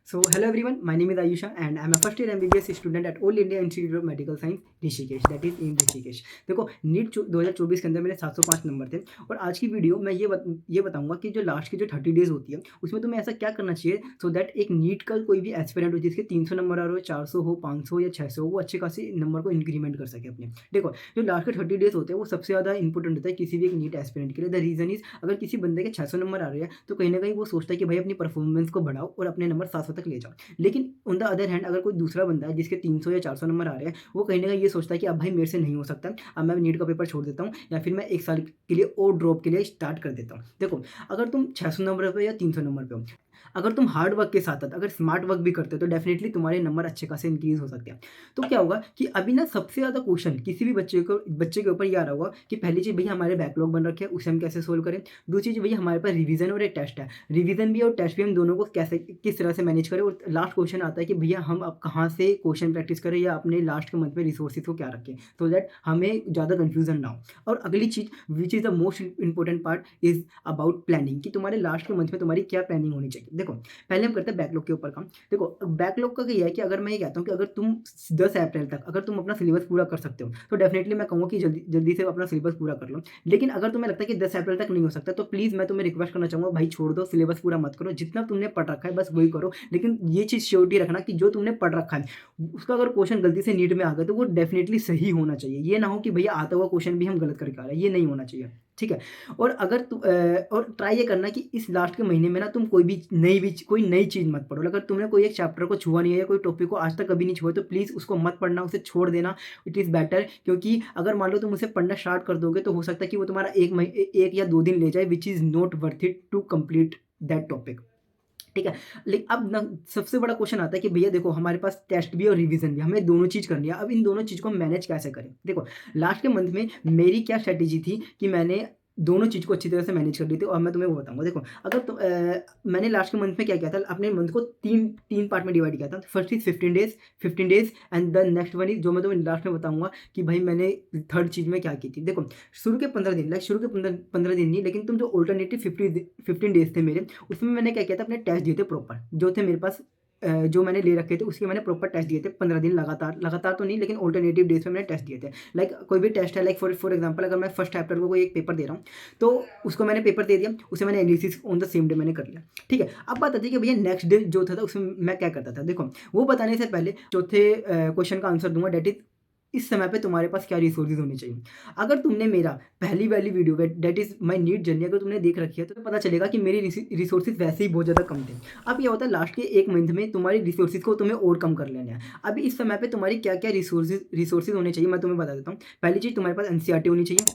So, hello everyone, my name is Ayusha and I'm a first year MBBS student at All India Institute of Medical Science, Rishikesh, that is in Rishikesh. देखो NEET 2024 के अंदर मेरे 705 number थे और आज की video मैं ये बताऊंगा कि जो लास्ट की जो 30 डेज होती है उसमें तुम्हें ऐसा क्या करना चाहिए सो दैट एक नीट का कोई भी एस्पिरेंट हो जिसके 300 नंबर आ रहे हो, 400 हो, 500 या 600 हो, वो अच्छे खासी नंबर को इंक्रीमेंट कर सके अपने। देखो जो लास्ट के 30 डेज होते हैं वो सबसे ज़्यादा इंपॉर्टेंट होता है किसी भी एक नीट एस्पिरेंट के लिए। द रीज़न इज अगर किसी बंदे के 600 नंबर आ रहे हैं तो कहीं ना कहीं वो सोचता है कि भाई अपनी परफॉर्मेंस को बढ़ाओ और अपने नंबर 700 तक ले जाओ। लेकिन ऑन द अदर हैंड अगर कोई दूसरा बंदा है जिसके 300 या 400 नंबर आ रहे हैं, वो कहीं ना कहीं ये सोचता है कि अब भाई मेरे से नहीं हो सकता, अब मैं नीट का पेपर छोड़ देता हूँ या फिर मैं एक साल के लिए और ड्रॉप के लिए स्टार्ट कर देता हूँ। देखो अगर तुम 600 नंबर पे या 300 नंबर पे हो, अगर तुम हार्ड वर्क के साथ साथ अगर स्मार्ट वर्क भी करते हो तो डेफिनेटली तुम्हारे नंबर अच्छे खासे इंक्रीज हो सकते हैं। तो क्या होगा कि अभी ना सबसे ज़्यादा क्वेश्चन किसी भी बच्चे के ऊपर ये आ रहा होगा कि पहली चीज़ भैया हमारे बैकलॉग बन रखे हैं, उसे हम कैसे सोल्व करें। दूसरी चीज़ भैया हमारे पास रिवीजन और एक टेस्ट है, रिवीजन भी और टेस्ट भी हम दोनों को कैसे किस तरह से मैनेज करें। और लास्ट क्वेश्चन आता है कि भैया हम अब कहाँ से क्वेश्चन प्रैक्टिस करें या अपने लास्ट के मंथ में रिसोर्सेज को क्या रखें सो दैट हमें ज़्यादा कन्फ्यूजन ना हो। और अगली चीज़ which is the most important part is about planning कि तुम्हारे लास्ट के मंथ में तुम्हारी क्या प्लानिंग होनी चाहिए। देखो पहले हम करते हैं बैकलॉग के ऊपर काम। देखो बैकलॉग का क्या है कि अगर मैं ये कहता हूँ कि अगर तुम 10 अप्रैल तक अगर तुम अपना सिलेबस पूरा कर सकते हो तो डेफिनेटली मैं कहूँगा कि जल्दी जल्दी से अपना सिलेबस पूरा कर लो। लेकिन अगर तुम्हें लगता है कि 10 अप्रैल तक नहीं हो सकता तो प्लीज़ मैं तुम्हें रिक्वेस्ट करना चाहूँगा, भाई छोड़ दो, सिलेबस पूरा मत करो, जितना तुमने पढ़ रखा है बस वही करो। लेकिन ये चीज़ श्योरिटी रखना कि जो तुमने पढ़ रखा है उसका अगर क्वेश्चन गलती से नीट में आ गया तो वो डेफिनेटली सही होना चाहिए। ये ना हो कि भैया आता हुआ क्वेश्चन भी हम गलत करके आ रहे हैं, ये नहीं होना चाहिए। ठीक है। और अगर और ट्राई ये करना कि इस लास्ट के महीने में ना तुम कोई नई चीज़ मत पढ़ो। अगर तुमने कोई एक चैप्टर को छुआ नहीं है या कोई टॉपिक को आज तक कभी नहीं छुआ तो प्लीज़ उसको मत पढ़ना, उसे छोड़ देना। इट इज़ बेटर, क्योंकि अगर मान लो तुम उसे पढ़ना स्टार्ट कर दोगे तो हो सकता है कि वो तुम्हारा 1 या 2 दिन ले जाए, which is not worth it to complete that topic. ठीक है। लेकिन अब ना सबसे बड़ा क्वेश्चन आता है कि भैया देखो हमारे पास टेस्ट भी और रिवीजन भी, हमें दोनों चीज़ करनी है। अब इन दोनों चीज़ को मैनेज कैसे करें। देखो लास्ट के मंथ में मेरी क्या स्ट्रेटेजी थी कि मैंने दोनों चीज़ को अच्छी तरह से मैनेज कर ली थी और मैं तुम्हें वो बताऊंगा। देखो अगर मैंने लास्ट के मंथ में क्या किया था, अपने मंथ को तीन तीन पार्ट में डिवाइड किया था। First is 15 days and the next one is जो मैं तुम्हें लास्ट में बताऊंगा कि भाई मैंने थर्ड चीज़ में क्या की थी। देखो शुरू के 15 दिन, लाइक शुरू के 15 दिन नहीं, लेकिन तुम जो ऑल्टरनेटिव 15 डेज थे मेरे, उसमें मैंने क्या किया था, अपने टेस्ट दिए थे प्रॉपर जो थे मेरे पास, जो मैंने ले रखे थे उसके मैंने प्रॉपर टेस्ट दिए थे 15 दिन लगातार तो नहीं, लेकिन ऑल्टरनेटिव डेज पे मैंने टेस्ट दिए थे। लाइक कोई भी टेस्ट है, लाइक फॉर एग्जांपल अगर मैं फर्स्ट चैप्टर को कोई एक पेपर दे रहा हूँ तो उसको मैंने पेपर दे दिया, उसे मैंने analysis on the same day मैंने कर लिया। ठीक है। अब बात आती है कि भैया नेक्स्ट डे जो था उसमें मैं क्या करता था। देखो वो बताने से पहले चौथे क्वेश्चन का आंसर दूंगा, डेट इज इस समय पे तुम्हारे पास क्या रिसोर्सेज होने चाहिए। अगर तुमने मेरा पहली वाली video that is my NEET journey अगर तुमने देख रखी है तो पता चलेगा कि मेरी रिसोर्सेज वैसे ही बहुत ज़्यादा कम थे। अब क्या होता है लास्ट के एक मंथ में तुम्हारी रिसोर्सेज को तुम्हें और कम कर लेना है। अभी इस समय पे तुम्हारी क्या क्या रिसोर्सेज होने चाहिए मैं तुम्हें बता देता हूँ। पहली चीज़ तुम्हारे पास एनसीईआरटी होनी चाहिए।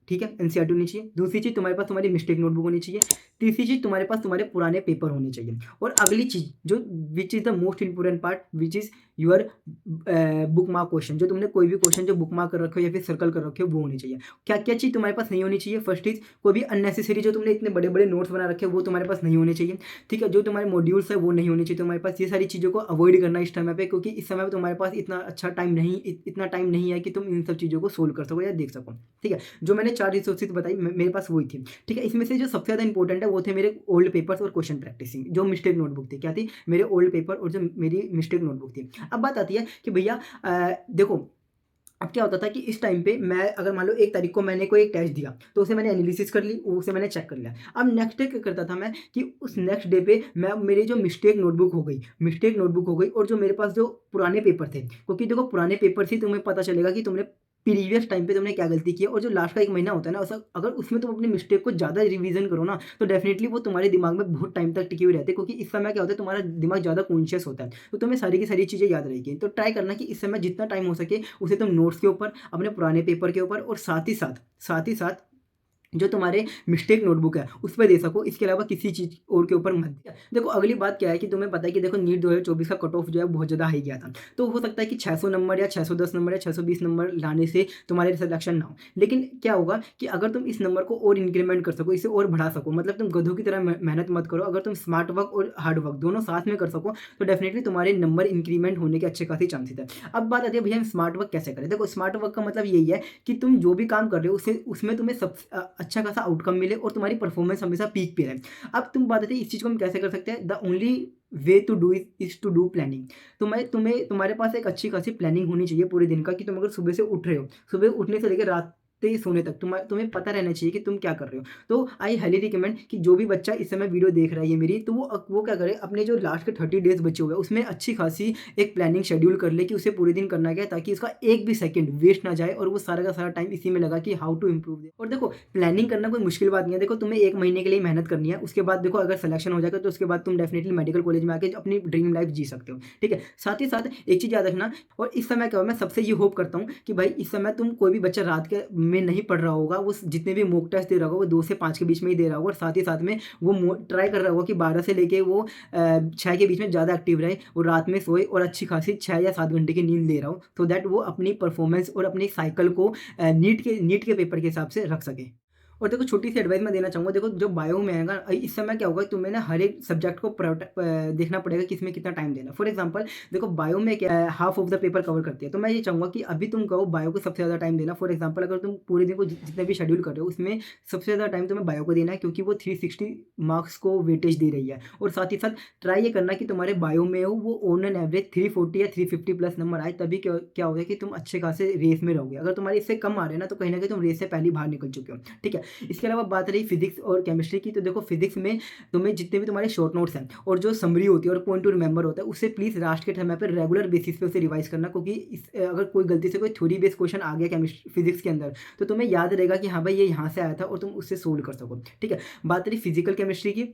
ठीक है, एनसीईआरटी होनी चाहिए। दूसरी चीज़ तुम्हारे पास तुम्हारी मिस्टेक नोटबुक होनी चाहिए। तीसरी चीज़ तुम्हारे पास तुम्हारे पुराने पेपर होने चाहिए। और अगली चीज़ जो विच is the most important part which is your book mark question, जो तुमने कोई भी क्वेश्चन जो बुक मार्क कर रखे हो या फिर सर्कल कर रखे हो वो होनी चाहिए। क्या क्या चीज़ तुम्हारे पास नहीं होनी चाहिए। फर्स्ट इज कोई भी अननेसेसरी जो तुमने इतने बड़े बड़े नोट्स बना रखे हो वो तुम्हारे पास नहीं होने चाहिए। ठीक है। जो तुम्हारे मॉड्यूल्स है वो नहीं होने चाहिए तुम्हारे पास। ये सारी चीज़ों को अवॉइड करना इस समय पे, क्योंकि इस समय पे तुम्हारे पास इतना टाइम नहीं है कि तुम इन सब चीज़ों को सोल्व कर सको या देख सको। ठीक है। जो मैंने 4 रिसोर्सेज बताई मेरे पास वही थी। ठीक है। इसमें से जो सबसे ज़्यादा इंपॉर्टेंट है वो थे मेरे ओल्ड पेपर्स और क्वेश्चन प्रैक्टिसिंग, जो मिस्टेक नोटबुक थी। क्या थी, मेरे ओल्ड पेपर और जो मेरी मिस्टेक नोटबुक थी। अब बात आती है कि भैया देखो अब क्या होता था कि इस टाइम पे मैं अगर मान लो 1 तारीख को मैंने कोई एक टेस्ट दिया तो उसे मैंने एनालिसिस कर ली, उसे मैंने चेक कर लिया। अब नेक्स्ट डे क्या करता था मैं कि उस नेक्स्ट डे पे मैं मेरी जो मिस्टेक नोटबुक हो गई और जो मेरे पास जो पुराने पेपर थे, क्योंकि देखो पुराने पेपर से तुम्हें पता चलेगा कि तुमने प्रीवियस टाइम पे तुमने क्या गलती की है। और जो लास्ट का 1 महीना होता है ना, अगर उसमें तुम अपनी मिस्टेक को ज़्यादा रिवीजन करो ना तो डेफिनेटली वो तुम्हारे दिमाग में बहुत टाइम तक टिकी हुई रहती है, क्योंकि इस समय क्या होता है तुम्हारा दिमाग ज़्यादा कॉन्शियस होता है तो तुम्हें सारी की सारी चीज़ें याद रहेगी। तो ट्राई करना कि इस समय जितना टाइम हो सके उसे तुम नोट्स के ऊपर, अपने पुराने पेपर के ऊपर और साथ ही साथ जो तुम्हारे मिस्टेक नोटबुक है उस पे दे सको। इसके अलावा किसी चीज़ और के ऊपर मत दिया। देखो अगली बात क्या है कि तुम्हें पता है कि देखो नीट 2024 का कट ऑफ जो है बहुत ज़्यादा हाई गया था, तो हो सकता है कि 600 नंबर या 610 नंबर या 620 नंबर लाने से तुम्हारे सिलेक्शन ना हो। लेकिन क्या होगा कि अगर तुम इस नंबर को और इंक्रीमेंट कर सको, इसे और बढ़ा सको, मतलब तुम गधों की तरह मेहनत मत करो, अगर तुम स्मार्ट वर्क और हार्ड वर्क दोनों साथ में कर सको तो डेफिनेटली तुम्हारे नंबर इंक्रीमेंट होने के अच्छे खासी चांसेस है। अब बात आती है भैया हम स्मार्ट वर्क कैसे करें। देखो स्मार्ट वर्क का मतलब यही है कि तुम जो भी काम कर रहे हो उसे उसमें तुम्हें सब अच्छा खासा आउटकम मिले और तुम्हारी परफॉर्मेंस हमेशा पीक पे रहे। अब तुम बात आती है इस चीज़ को हम कैसे कर सकते हैं। The only way to do is to do planning. तो मैं तुम्हें तुम्हारे पास एक अच्छी खासी प्लानिंग होनी चाहिए पूरे दिन का, कि तुम अगर सुबह से उठ रहे हो, सुबह उठने से लेकर रात ते सोने तक तुम्हें पता रहना चाहिए कि तुम क्या कर रहे हो। तो आई हाईली रिकमेंड कि जो भी बच्चा इस समय वीडियो देख रहा है ये मेरी, तो वो क्या करे, अपने जो लास्ट के 30 डेज बचे हुए हैं उसमें अच्छी खासी एक प्लानिंग शेड्यूल कर ले कि उसे पूरे दिन करना क्या है, ताकि उसका एक भी सेकंड वेस्ट ना जाए और वो सारा का सारा टाइम इसी में लगा कि हाउ टू इम्प्रूव। और देखो, प्लानिंग करना कोई मुश्किल बात नहीं है। देखो, तुम्हें 1 महीने के लिए मेहनत करनी है, उसके बाद देखो अगर सिलेक्शन हो जाएगा तो उसके बाद तुम डेफिनेटली मेडिकल कॉलेज में आके अपनी ड्रीम लाइफ जी सकते हो। ठीक है, साथ ही साथ एक चीज़ याद रखना, और इस समय क्या हो, मैं सबसे ये होप करता हूँ कि भाई इस समय तुम, कोई भी बच्चा रात के में नहीं पढ़ रहा होगा, वो जितने भी मॉक टेस्ट दे रहा होगा वो 2 से 5 के बीच में ही दे रहा होगा, और साथ ही साथ में वो ट्राई कर रहा होगा कि 12 से लेके वो 6 के बीच में ज़्यादा एक्टिव रहे और रात में सोए और अच्छी खासी 6 या 7 घंटे की नींद ले रहा हो, तो दैट वो अपनी परफॉर्मेंस और अपनी साइकिल को नीट के पेपर के हिसाब से रख सके। और देखो, छोटी सी एडवाइस मैं देना चाहूँगा, देखो जो बायो में है ना, इस समय क्या होगा, तुम्हें ना हर एक सब्जेक्ट को देखना पड़ेगा कि इसमें कितना टाइम देना। फॉर एग्जांपल, देखो बायो में क्या है, half of the paper cover करती है, तो मैं ये चाहूँगा कि अभी तुम कहो बायो को सबसे ज़्यादा टाइम देना। फॉर एग्जांपल, अगर तुम पूरे दिन को जितने भी शेड्यूल कर रहे हो उसमें सबसे ज़्यादा टाइम तुम्हें बायो को देना है, क्योंकि वो 360 मार्क्स को वेटेज दे रही है। और साथ ही साथ ट्राई ये करना कि तुम्हारे बायो में हो वो ऑन एन एवरेज 340 या 350 प्लस नंबर आए, तभी क्या होगा कि तुम अच्छे खासे रेस में रहोगे। अगर तुम्हारे इससे कम आ रहे हैं ना, तो कहीं ना कहीं तुम रेस से पहले ही बाहर निकल चुके हो। ठीक है, इसके अलावा बात रही फिजिक्स और केमिस्ट्री की, तो देखो फिजिक्स में तुम्हें जितने भी तुम्हारे शॉर्ट नोट्स हैं और जो समरी होती है और पॉइंट टू रिमेंबर होता है, उससे प्लीज़ लास्ट के समय पर रेगुलर बेसिस पे उसे रिवाइज करना, क्योंकि अगर कोई गलती से कोई थ्योरी बेस्ड क्वेश्चन आ गया केमिस्ट्री फिजिक्स के अंदर, तो तुम्हें याद रहेगा कि हाँ भाई ये यहाँ से आया था, और तुम उससे सोल्व कर सको। ठीक है, बात रही फिजिकल केमिस्ट्री की,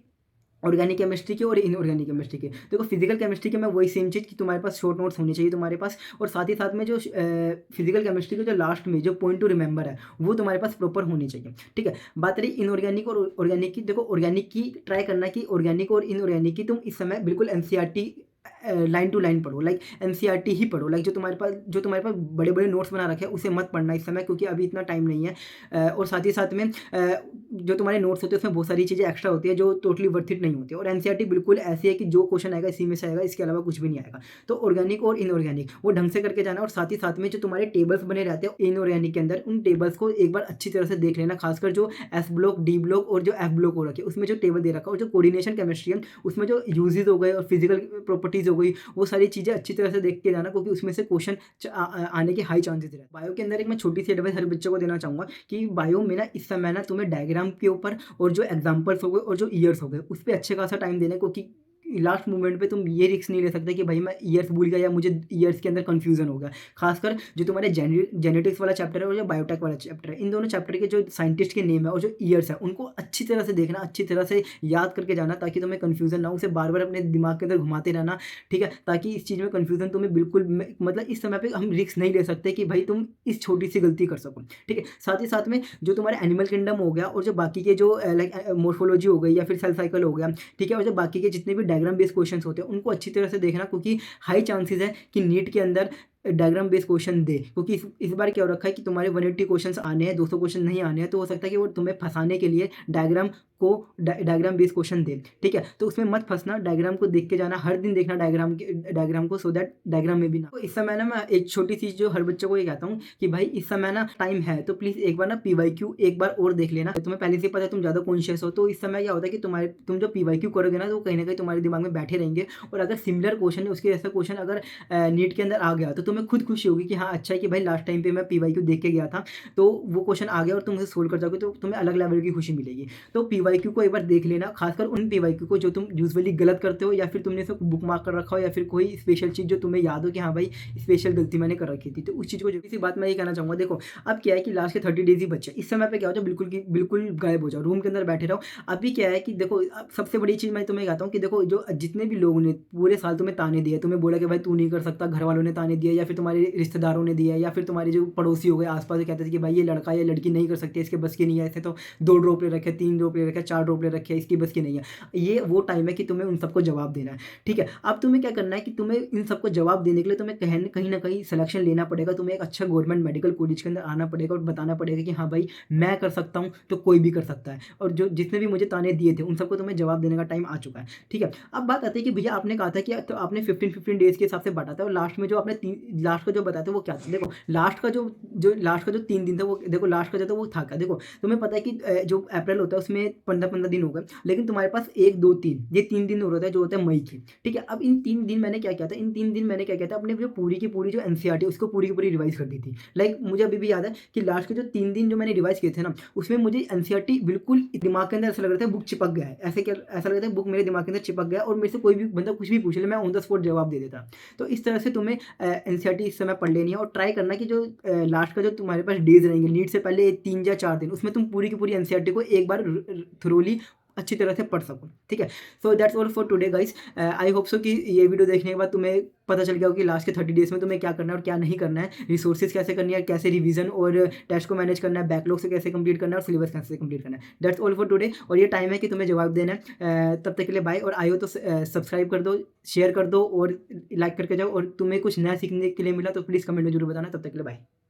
ऑर्गेनिक केमिस्ट्री की और इनऑर्गेनिक केमिस्ट्री की। देखो, फिजिकल केमिस्ट्री के में वही सेम चीज़ कि तुम्हारे पास शॉर्ट नोट्स होने चाहिए तुम्हारे पास, और साथ ही साथ में जो फिजिकल केमिस्ट्री के जो लास्ट में जो पॉइंट टू रिमेंबर है वो तुम्हारे पास प्रॉपर होनी चाहिए। ठीक है, बात रही इनऑर्गेनिक और ऑर्गेनिक की, देखो ऑर्गेनिक की ट्राई करना कि ऑर्गेनिक और इनऑर्गेनिक की तुम इस समय बिल्कुल एनसीईआरटी लाइन टू लाइन पढ़ो, लाइक एनसीईआरटी ही पढ़ो, लाइक जो तुम्हारे पास बड़े बड़े नोट्स बना रखे हैं उसे मत पढ़ना इस समय, क्योंकि अभी इतना टाइम नहीं है। और साथ ही साथ में जो तुम्हारे नोट्स होते हैं उसमें बहुत सारी चीज़ें एक्स्ट्रा होती है जो टोटली वर्थ इट नहीं होती है, और एनसीईआरटी बिल्कुल ऐसी है कि जो क्वेश्चन आएगा इसी में से आएगा, इसके अलावा कुछ भी नहीं आएगा। तो ऑर्गेनिक और इनऑर्गेनिक वो ढंग से करके जाना, और साथ ही साथ में जो तुम्हारे टेबल्स बने रहते हैं इनऑर्गेनिक के अंदर, उन टेबल्स को एक बार अच्छी तरह से देख लेना, खासकर जो एस ब्लॉक, डी ब्लॉक और जो एफ ब्लॉक हो रखे उसमें जो टेबल दे रखा है, और जो कोऑर्डिनेशन केमिस्ट्री है उसमें जो यूजेज हो गए और फिजिकल प्रॉपर्टीज हो गई, वो सारी चीज़ें अच्छी तरह से देख के जाना, क्योंकि उसमें से क्वेश्चन आने के हाई चांसेस रहते हैं। बायो के अंदर एक मैं छोटी सी एडवाइस हर बच्चे को देना चाहूँगा कि बायो में ना इस समय ना तुम्हें डायग्राम के ऊपर और जो एग्जाम्पल्स हो गए और जो ईयर्स हो गए उस पर अच्छे खासा टाइम देना है, क्योंकि लास्ट मोमेंट पे तुम ये रिस्क नहीं ले सकते कि भाई मैं ईयर्स भूल गया या मुझे ईयर्स के अंदर कंफ्यूजन हो गया। खासकर जो तुम्हारे जेनेटिक्स वाला चैप्टर है और जो बायोटेक वाला चैप्टर है, इन दोनों चैप्टर के जो साइंटिस्ट के नेम है और जो ईयर्स है उनको अच्छी तरह से देखना, अच्छी तरह से याद करके जाना, ताकि तुम्हें कन्फ्यूजन ना हो, उसे बार बार अपने दिमाग के अंदर घुमाते रहना। ठीक है, ताकि इस चीज़ में कन्फ्यूजन तुम्हें बिल्कुल मतलब इस समय पे हम रिस्क नहीं ले सकते कि भाई तुम इस छोटी सी गलती कर सको। ठीक है, साथ ही साथ में जो तुम्हारे एनिमल किंगडम हो गया और जो बाकी के जो लाइक मोर्फोलॉजी हो गई या फिर सेल साइकिल हो गया, ठीक है, और जो बाकी के जितने भी डायग्राम बेस्ड क्वेश्चंस होते हैं उनको अच्छी तरह से देखना, क्योंकि हाई चांसेस है कि नीट के अंदर डायग्राम बेस्ड क्वेश्चन दे, क्योंकि इस बार क्या हो रखा है कि तुम्हारे 180 क्वेश्चन आने हैं, 200 क्वेश्चन नहीं आने हैं, तो हो सकता है कि वो तुम्हें फंसाने के लिए डायग्राम बेस्ड क्वेश्चन दे। ठीक है, तो उसमें मत फंसना, डायग्राम को देख के जाना, हर दिन देखना डायग्राम को, सो दैट डायग्राम में भी ना। तो इस समय ना मैं एक छोटी चीज़ जो हर बच्चों को ये कहता हूँ कि भाई इस समय ना टाइम है तो प्लीज़ एक बार ना पीवाईक्यू एक बार और देख लेना। तुम्हें पहले से पता है, तुम ज़्यादा कॉन्शियस हो, तो इस समय क्या होता है कि तुम जो पीवाईक्यू करोगे ना, तो कहीं ना कहीं तुम्हारे दिमाग में बैठे रहेंगे, और अगर सिमिलर क्वेश्चन है उसके जैसा क्वेश्चन अगर नीट के अंदर आ गया तो तुम्हें खुद खुशी होगी कि हाँ अच्छा है कि भाई लास्ट टाइम पे मैं पीवाईक्यू देख के गया था, तो वो क्वेश्चन आ गया और तुम उसे सोल्व कर जाओगे, तो तुम्हें अलग लेवल की खुशी मिलेगी। तो पीवाईक्यू को एक बार देख लेना, खासकर उन पीवाईक्यू को जो तुम यूजुअली गलत करते हो, या फिर तुमने इसे बुक मार्क कर रखा हो, या फिर कोई स्पेशल चीज़ जो तुम्हें याद हो कि हाँ भाई स्पेशल गलती मैंने कर रखी थी, तो उस चीज़ को इसी बात मैं ये कहना चाहूँगा। देखो, अब क्या है कि लास्ट के 30 डेज ही बचे, इस समय पे क्या हो जाओ, बिल्कुल गायब हो जाओ, रूम के अंदर बैठे रहो। अभी क्या है कि देखो, अब सबसे बड़ी चीज़ मैं तुम्हें कहता हूँ कि देखो, जो जितने भी लोगों ने पूरे साल तुम्हें ताने दिए, तुम्हें बोला कि भाई तू नहीं कर सकता, घर वालों ने ताने दिए, या फिर तुम्हारे रिश्तेदारों ने दिया, या फिर तुम्हारे जो पड़ोसी हो गए आसपास जो कहते थे कि भाई ये लड़का या लड़की नहीं कर सकती, इसके बस की नहीं है, ऐसे तो 2 ड्रॉप ले रखे, 3 ड्रॉप ले रखे, 4 ड्रॉप ले रखे, इसकी बस की नहीं है। ये वो टाइम है कि तुम्हें उन सबको जवाब देना है। ठीक है, अब तुम्हें क्या करना है कि तुम्हें इन सबको जवाब देने के लिए तुम्हें कहीं ना कहीं सिलेक्शन लेना पड़ेगा, तुम्हें एक अच्छा गवर्नमेंट मेडिकल कॉलेज के अंदर आना पड़ेगा और बताना पड़ेगा कि हाँ भाई मैं कर सकता हूँ तो कोई भी कर सकता है, और जो जिसने भी मुझे ताने दिए थे उन सबको तुम्हें जवाब देने का टाइम आ चुका है। ठीक है, अब बात आती है कि भैया आपने कहा था कि तो आपने 15 डेज के हिसाब से बांटा था, और लास्ट में जो आपने लास्ट का जो बताया था वो क्या था। देखो, लास्ट का जो 3 दिन था वो, देखो लास्ट का जो था वो था क्या। देखो, तुम्हें पता है कि जो अप्रैल होता है उसमें 15-15 दिन हो गए, लेकिन तुम्हारे पास 1, 2, 3 ये 3 दिन और होता है जो होता है मई के, ठीक है। अब इन 3 दिन मैंने क्या किया था, इन 3 दिन मैंने क्या किया था, अपने जो पूरी की पूरी जो एनसीईआरटी उसको पूरी की पूरी रिवाइज़ कर दी थी। लाइक मुझे अभी भी याद है कि लास्ट के जो 3 दिन जो मैंने रिवाइज़ किए थे ना, उसमें मुझे एनसीईआरटी बिल्कुल दिमाग के अंदर ऐसा लग रहा था बुक चिपक गया है। ऐसा लग रहा था बुक मेरे दिमाग के अंदर चिपक गया है और मेरे से कोई भी बंदा कुछ भी पूछ ले, मैं ऑन द स्पॉट जवाब दे देता। तो इस तरह से तुम्हें एनसीईआरटी इस समय पढ़ लेनी है और ट्राई करना कि जो लास्ट का जो तुम्हारे पास डेज़ रहेंगे नीट से पहले 3 या 4 दिन, उसमें तुम पूरी की पूरी एनसीईआरटी को एक बार थ्रोली अच्छी तरह से पढ़ सको, ठीक है। So that's all for today guys. I hope so कि ये वीडियो देखने के बाद तुम्हें पता चल गया हो कि लास्ट के 30 डेज़ में तुम्हें क्या करना है और क्या नहीं करना है, रिसोर्सेज कैसे करनी है, कैसे रिवीजन और टेस्ट को मैनेज करना है, बैकलॉग से कैसे कंप्लीट करना है और सिलेबस कैसे कंप्लीट करना है। That's all for today. और ये टाइम है कि तुम्हें जवाब देना है। तब तक के लिए बाय। और आयो तो सब्सक्राइब कर दो, शेयर कर दो और लाइक करके जाओ। और तुम्हें कुछ नया सीखने के लिए मिला तो प्लीज़ कमेंट में जरूर बताना। तब तक के लिए बाय।